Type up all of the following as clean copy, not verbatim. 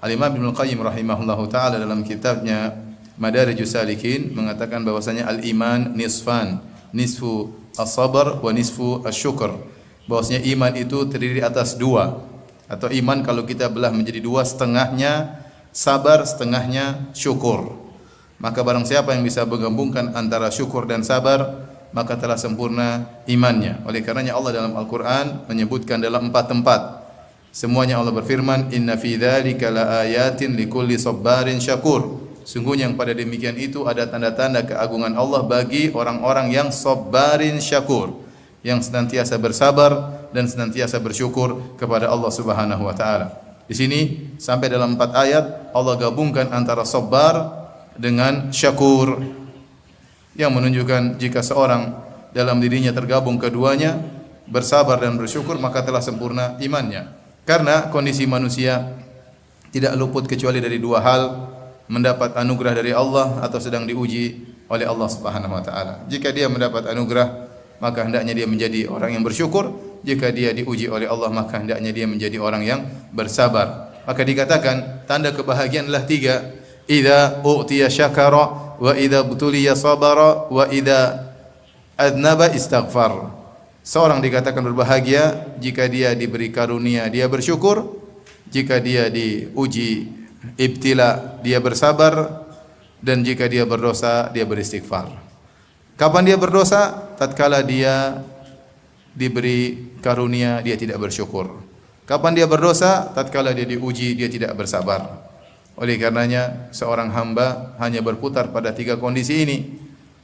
Al-Imam Ibnu Qayyim rahimahullahu taala dalam kitabnya Madarijus Salikin mengatakan bahwasanya al-iman nisfan, nisfu as-sabr wa nisfu asy-syukr. Bahwasanya iman itu terdiri atas dua, atau iman kalau kita belah menjadi dua, setengahnya sabar, setengahnya syukur. Maka barang siapa yang bisa menggabungkan antara syukur dan sabar, maka telah sempurna imannya. Oleh karenanya Allah dalam Al-Qur'an menyebutkan dalam 4 tempat. Semuanya Allah berfirman, "Inna fi dzalika laayatin likulli sabarin syakur." Sungguhnya yang pada demikian itu ada tanda-tanda keagungan Allah bagi orang-orang yang sabarin syakur, yang senantiasa bersabar dan senantiasa bersyukur kepada Allah Subhanahu wa taala. Di sini sampai dalam 4 ayat Allah gabungkan antara sabar dengan syakur, yang menunjukkan jika seorang dalam dirinya tergabung keduanya, bersabar dan bersyukur, maka telah sempurna imannya. Karena kondisi manusia tidak luput kecuali dari dua hal, mendapat anugerah dari Allah atau sedang diuji oleh Allah Subhanahu wa taala. Jika dia mendapat anugerah, maka hendaknya dia menjadi orang yang bersyukur. Jika dia diuji oleh Allah, maka hendaknya dia menjadi orang yang bersabar. Maka dikatakan tanda kebahagiaan adalah 3. Idza u'tiya syakara wa idza butuliya sabara wa idza adnaba istaghfar. Seorang dikatakan berbahagia jika dia diberi karunia dia bersyukur, jika dia diuji ibtila dia bersabar, dan jika dia berdosa dia beristighfar. Kapan dia berdosa? Tatkala dia diberi karunia dia tidak bersyukur. Kapan dia berdosa? Tatkala dia diuji dia tidak bersabar. Oleh karenanya seorang hamba hanya berputar pada 3 kondisi ini.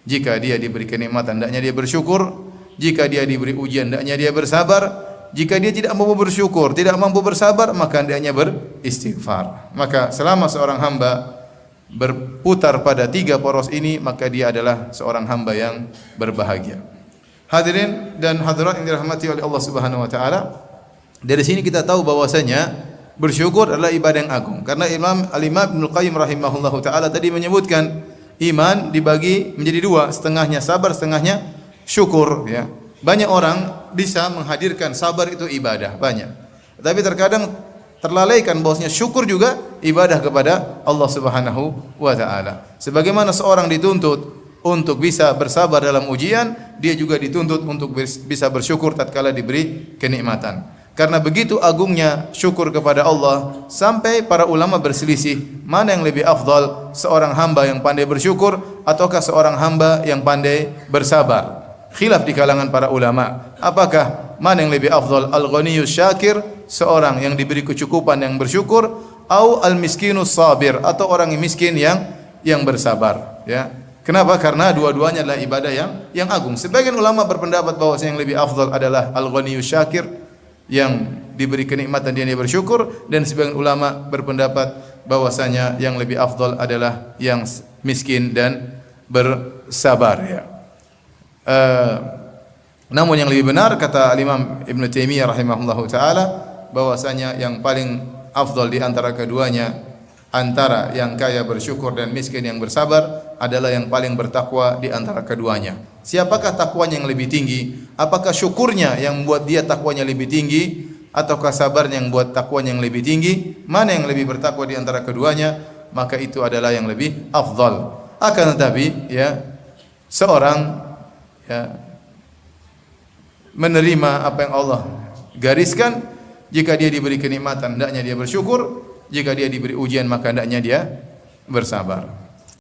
Jika dia diberi kenikmatan hendaknya dia bersyukur, jika dia diberi ujian hendaknya dia bersabar, jika dia tidak mampu bersyukur, tidak mampu bersabar, maka hendaknya beristighfar. Maka selama seorang hamba berputar pada 3 poros ini, maka dia adalah seorang hamba yang berbahagia. Hadirin dan hadirat yang dirahmati oleh Allah Subhanahu wa taala, dari sini kita tahu bahwasanya bersyukur adalah ibadah yang agung. Karena Al-Imam Ibnu Qayyim rahimahullahu taala tadi menyebutkan iman dibagi menjadi 2, setengahnya sabar, setengahnya syukur, ya. Banyak orang bisa menghadirkan sabar itu ibadah, banyak. Tapi terkadang terlalaikan bahwasanya syukur juga ibadah kepada Allah Subhanahu wa taala. Sebagaimana seorang dituntut untuk bisa bersabar dalam ujian, dia juga dituntut untuk bisa bersyukur tatkala diberi kenikmatan. Karena begitu agungnya syukur kepada Allah sampai para ulama berselisih mana yang lebih afdal, seorang hamba yang pandai bersyukur ataukah seorang hamba yang pandai bersabar. Khilaf di kalangan para ulama. Apakah mana yang lebih afdal, al-ghaniyus syakir, seorang yang diberi kecukupan yang bersyukur, atau al-miskinus sabir, atau orang yang miskin yang bersabar, ya. Kenapa? Karena dua-duanya adalah ibadah yang agung. Sebagian ulama berpendapat bahwa yang lebih afdal adalah al-ghaniyus syakir, yang diberi kenikmatan dia bersyukur, dan sebagian ulama berpendapat bahwasanya yang lebih afdal adalah yang miskin dan bersabar, ya. Namun yang lebih benar kata Imam Ibn Taimiyah rahimahullahu taala bahwasanya yang paling afdal di antara keduanya, antara yang kaya bersyukur dan miskin yang bersabar, adalah yang paling bertakwa di antara keduanya. Siapakah takwanya yang lebih tinggi? Apakah syukurnya yang membuat dia takwanya lebih tinggi, ataukah sabarnya yang membuat takwanya yang lebih tinggi? Mana yang lebih bertakwa di antara keduanya? Maka itu adalah yang lebih afdal. Akan tetapi, ya, seorang, ya, menerima apa yang Allah gariskan. Jika dia diberi kenikmatan hendaknya dia bersyukur, jika dia diberi ujian maka hendaknya dia bersabar.